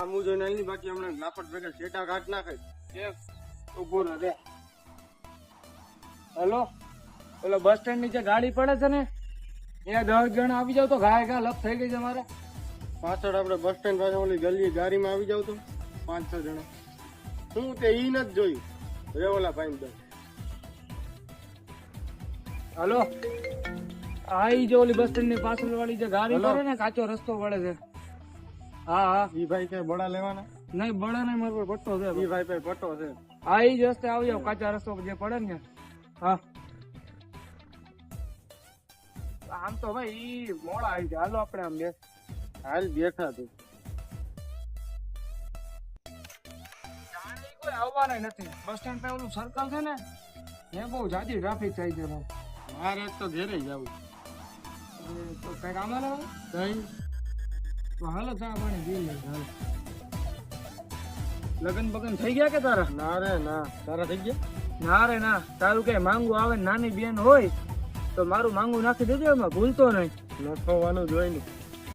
આમું જોઈને આવી બાકી હમણાં લાપટ ભેગા છેટા કાઢ નાખે કેમ ઉભો ના રે. હેલો, ઓલો બસ સ્ટેન્ડ ની જે ગાડી પડે છે ને ત્યાં 10 જણા આવી જાવ તો ઘાય ઘા લપ થઈ ગઈ છે મારે. પાછળ આપણે બસ સ્ટેન્ડ પાસે ઓલી ગલી ગાડીમાં આવી જાવ તો 5-6 જણા. હું તે ઈ નથી જોયું રે ઓલા ભાઈ દસ. હલો, આઈ જો ઓલી બસ સ્ટેન્ડ ની પાછળ વાળી જે ગાડી પડે ને કાચો રસ્તો પડે છે. હા હા, ઈ ભાઈ કઈ બડા લેવાના? નહીં બળે નહીં, મારો પટ્ટો છે. ઈ ભાઈ પાસે પટ્ટો છે. હા, ઈ જ રસ્તે આવી જાવ, કાચા રસ્તો જે પડે ને. હા, આમ તો ભાઈ ઈ મોડા આવી જાય. હાલો આપણે આમ બે હાલ બેઠા તું. કોઈ આવવાના નથી. બસ સ્ટેન્ડ પર ઓલું સર્કલ છે ને એ બહુ જાજી ટ્રાફિક થાય છે. મારે તો ઘેરે જવું. તો કઈક આમાં લાવે કઈ તો હાલો ચા પાણી પી લે. લગન બગન થઈ ગયા કે તારા? ના રે ના. તારા થઈ ગયા? ના રે ના. તારું કઈ માંગુ આવે ને નાની બેન હોય તો મારું માંગુ નાખી દેજો, એમાં ભૂલતો નહીં. નખવાનું જોઈ ને